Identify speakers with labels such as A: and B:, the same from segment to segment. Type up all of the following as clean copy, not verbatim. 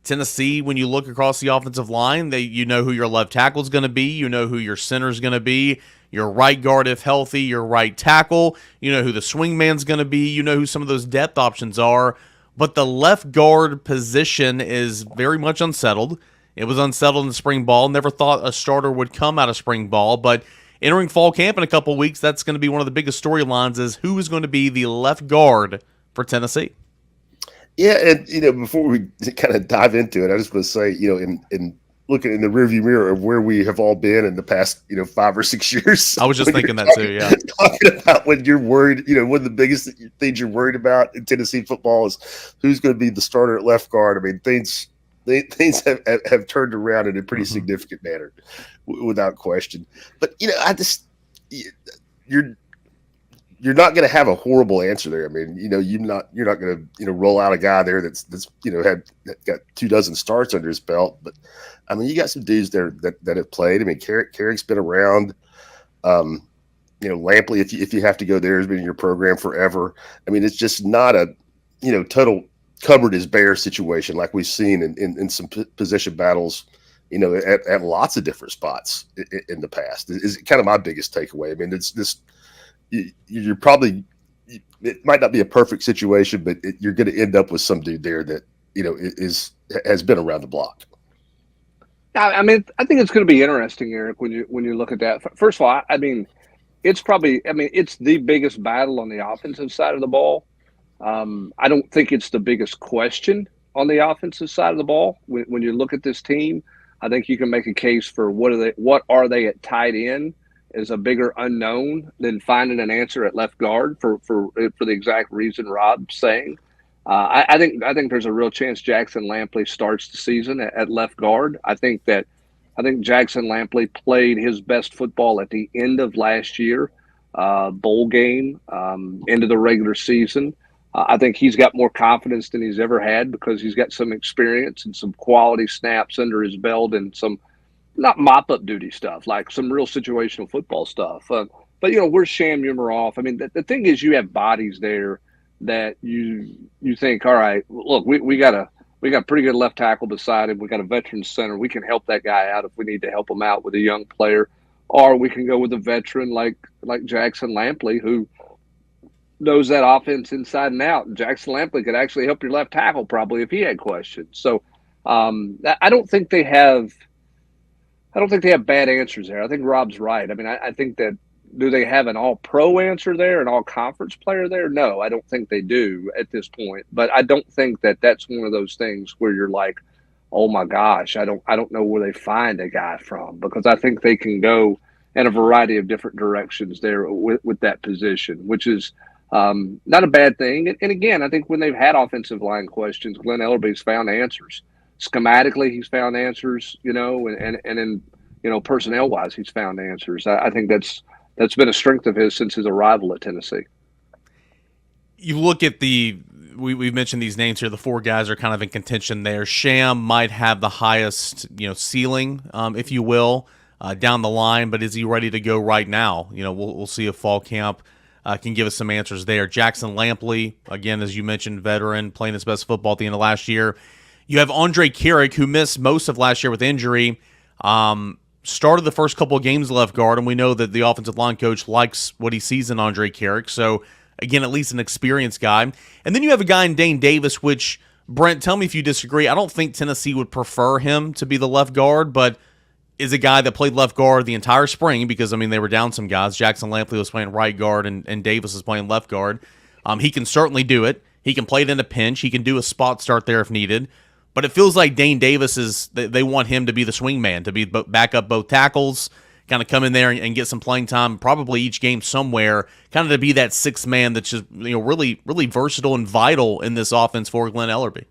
A: Tennessee, when you look across the offensive line, you know who your left tackle is going to be. You know who your center is going to be. Your right guard, if healthy, your right tackle. You know who the swingman's going to be. You know who some of those depth options are. But the left guard position is very much unsettled. It was unsettled in the spring ball. Never thought a starter would come out of spring ball. But entering fall camp in a couple weeks, that's going to be one of the biggest storylines is who is going to be the left guard for Tennessee.
B: Yeah, and before we kind of dive into it, I just want to say, in looking in the rearview mirror of where we have all been in the past, 5 or 6 years.
A: I was just thinking that too. Yeah,
B: talking about when you're worried, one of the biggest things you're worried about in Tennessee football is who's going to be the starter at left guard. I mean, things have turned around in a pretty significant manner, without question. But you're not going to have a horrible answer there. I mean, you're not going to roll out a guy there that's got 24 starts under his belt. But I mean, you got some dudes there that have played. I mean, Carrick's been around. Lampley, if you have to go there, has been in your program forever. I mean, it's just not a total cupboard is bare situation like we've seen in some position battles. At lots of different spots in the past is kind of my biggest takeaway. I mean, it's this. You're probably, it might not be a perfect situation, but you're going to end up with some dude there that has been around the block.
C: I mean, I think it's going to be interesting, Eric, when you look at that. First of all, I mean, it's the biggest battle on the offensive side of the ball. I don't think it's the biggest question on the offensive side of the ball. When you look at this team, I think you can make a case for what are they at tight end is a bigger unknown than finding an answer at left guard for the exact reason Rob's saying. I think there's a real chance Jackson Lampley starts the season at left guard. I think Jackson Lampley played his best football at the end of last year, bowl game, into the regular season. I think he's got more confidence than he's ever had because he's got some experience and some quality snaps under his belt and some not mop-up duty stuff, like some real situational football stuff. But, where's Sham Umaroff? I mean, the thing is you have bodies there that you think, all right, look, we got a pretty good left tackle beside him. We got a veteran center. We can help that guy out if we need to help him out with a young player. Or we can go with a veteran like Jackson Lampley who knows that offense inside and out. And Jackson Lampley could actually help your left tackle probably if he had questions. So I don't think they have bad answers there. I think Rob's right. I mean, I think that do they have an all-pro answer there, an all-conference player there? No, I don't think they do at this point. But I don't think that that's one of those things where you're like, oh my gosh, I don't know where they find a guy from, because I think they can go in a variety of different directions there with that position, which is not a bad thing. And again, I think when they've had offensive line questions, Glenn Ellerby's found answers. Schematically, he's found answers, and in, personnel wise, he's found answers. I think that's been a strength of his since his arrival at Tennessee.
A: You look at we've mentioned these names here. The four guys are kind of in contention there. Sham might have the highest, ceiling, if you will, down the line, but is he ready to go right now? We'll see if fall camp can give us some answers there. Jackson Lampley, again, as you mentioned, veteran, playing his best football at the end of last year. You have Andre Carrick, who missed most of last year with injury, started the first couple of games left guard, and we know that the offensive line coach likes what he sees in Andre Carrick. So, again, at least an experienced guy. And then you have a guy in Dane Davis, which, Brent, tell me if you disagree. I don't think Tennessee would prefer him to be the left guard, but is a guy that played left guard the entire spring because, they were down some guys. Jackson Lampley was playing right guard, and Davis was playing left guard. He can certainly do it. He can play it in a pinch. He can do a spot start there if needed. But it feels like Dane Davis they want him to be the swing man, to be back up both tackles, kind of come in there and get some playing time, probably each game somewhere, kind of to be that sixth man that's just really, really versatile and vital in this offense for Glenn Ellerby.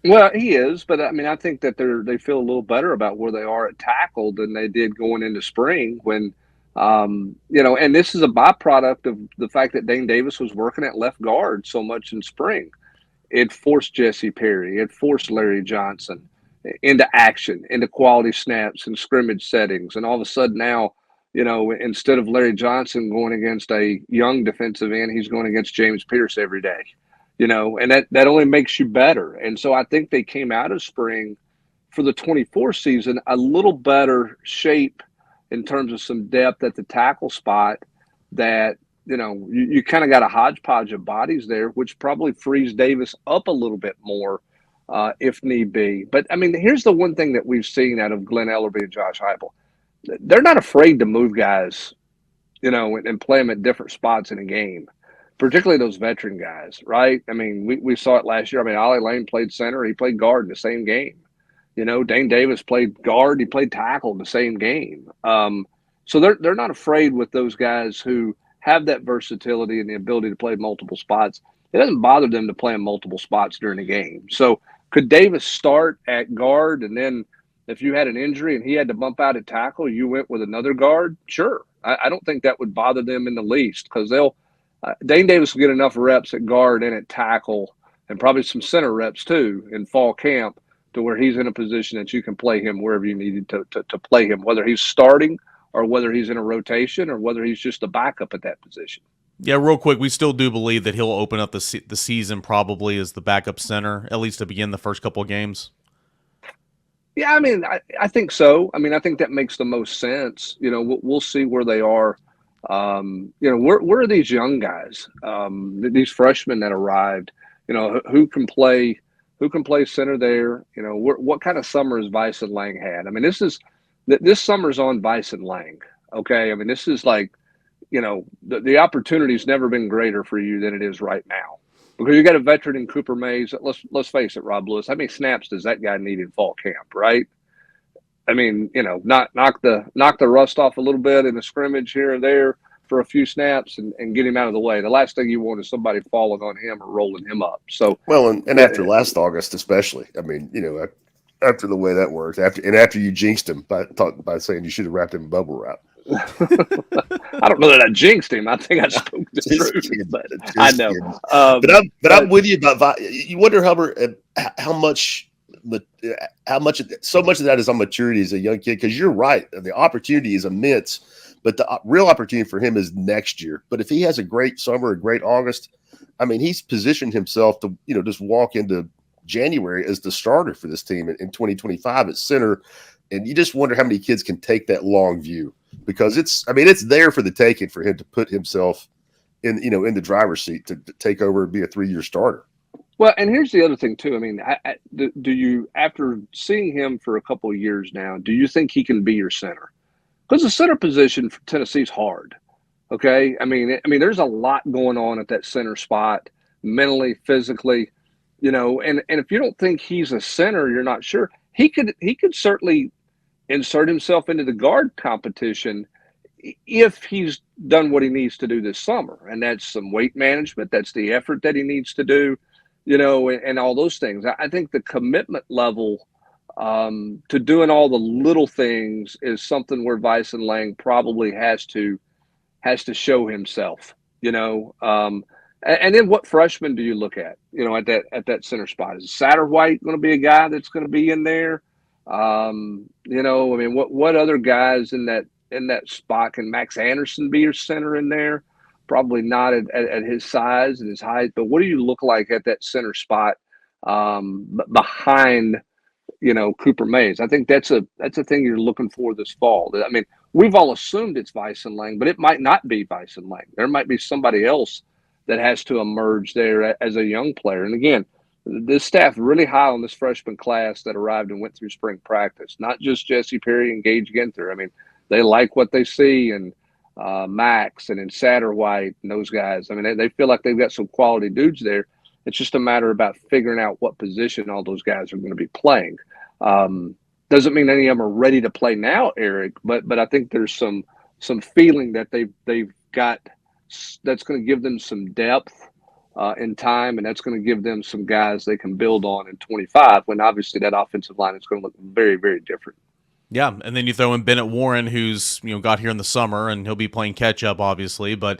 C: Well, he is, but I think that they feel a little better about where they are at tackle than they did going into spring when, and this is a byproduct of the fact that Dane Davis was working at left guard so much in spring. It forced Jesse Perry. It forced Larry Johnson into action, into quality snaps and scrimmage settings. And all of a sudden now, instead of Larry Johnson going against a young defensive end, he's going against James Pierce every day, and that only makes you better. And so I think they came out of spring for the 24 season, a little better shape in terms of some depth at the tackle spot that, you kind of got a hodgepodge of bodies there, which probably frees Davis up a little bit more if need be. But, I mean, here's the one thing that we've seen out of Glenn Ellerby and Josh Heupel. They're not afraid to move guys, and play them at different spots in a game, particularly those veteran guys, right? I mean, we saw it last year. I mean, Ollie Lane played center. He played guard in the same game. Dane Davis played guard. He played tackle in the same game. So they're not afraid with those guys who have that versatility and the ability to play multiple spots. It doesn't bother them to play in multiple spots during the game. So could Davis start at guard, and then if you had an injury and he had to bump out at tackle, you went with another guard? Sure. I don't think that would bother them in the least, because Dane Davis will get enough reps at guard and at tackle, and probably some center reps too in fall camp, to where he's in a position that you can play him wherever you needed to play him, whether he's starting or whether he's in a rotation or whether he's just a backup at that position.
A: Yeah, real quick, we still do believe that he'll open up the season probably as the backup center, at least to begin the first couple of games.
C: Yeah, I mean, I think so. I mean, I think that makes the most sense. We'll see where they are. Where are these young guys, these freshmen that arrived? Who can play center there? What kind of summer has Bison Lang had? I mean, this summer's on Bison Lang. Okay, I mean, this is like, the opportunity's never been greater for you than it is right now, because you got a veteran in Cooper Mays. Let's face it, Rob Lewis. How many snaps does that guy need in fall camp, right? I mean, knock the rust off a little bit in a scrimmage here and there for a few snaps and get him out of the way. The last thing you want is somebody falling on him or rolling him up. So
B: and after last August, especially, I mean, after the way that worked, after you jinxed him by saying you should have wrapped him in bubble wrap.
C: I don't know that I jinxed him. I think I spoke the truth. But I know.
B: But I'm with you about. You wonder, Hubbard, how much so much of that is on maturity as a young kid. Because you're right, the opportunity is immense, but the real opportunity for him is next year. But if he has a great summer, a great August, I mean, he's positioned himself to just walk into January as the starter for this team in 2025 at center. And you just wonder how many kids can take that long view, because it's there for the taking for him to put himself in the driver's seat to take over and be a 3-year starter.
C: Well, and here's the other thing too. I mean, do you, after seeing him for a couple of years now, do you think he can be your center? Because the center position for Tennessee is hard. Okay, I mean, there's a lot going on at that center spot, mentally, physically, and if you don't think he's a center, you're not sure. He could certainly insert himself into the guard competition if he's done what he needs to do this summer, and that's some weight management. That's the effort that he needs to do, and all those things. I think the commitment level to doing all the little things is something where Bison Lang probably has to show himself, and then what freshman do you look at, at that center spot? Is Satterwhite going to be a guy that's going to be in there? I mean, what other guys in that spot? Can Max Anderson be your center in there? Probably not at his size and his height, but what do you look like at that center spot behind, Cooper Mays? I think that's a thing you're looking for this fall. I mean, we've all assumed it's Bison Lang, but it might not be Bison Lang. There might be somebody else that has to emerge there as a young player. And again, this staff really high on this freshman class that arrived and went through spring practice, not just Jesse Perry and Gage Ginther. I mean, they like what they see, and Max and in Satterwhite and those guys. I mean, they feel like they've got some quality dudes there. It's just a matter about figuring out what position all those guys are going to be playing. Doesn't mean any of them are ready to play now, Eric, but I think there's some feeling that they've got that's going to give them some depth in time, and that's going to give them some guys they can build on in 25, when obviously that offensive line is going to look very, very different.
A: Yeah, and then you throw in Bennett Warren, who's got here in the summer, and he'll be playing catch up, obviously, but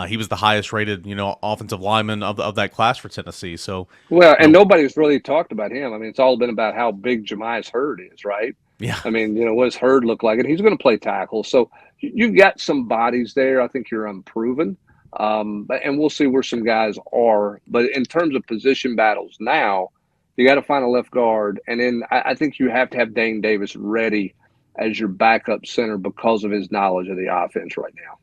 A: he was the highest rated offensive lineman of that class for Tennessee. So
C: and nobody's really talked about him. I mean, it's all been about how big Jemias Hurd is, right?
A: Yeah.
C: I mean, what does Hurd look like? And he's going to play tackle. So you've got some bodies there. I think you're unproven. And we'll see where some guys are. But in terms of position battles now, You got to find a left guard, and then I think you have to have Dane Davis ready as your backup center because of his knowledge of the offense right now.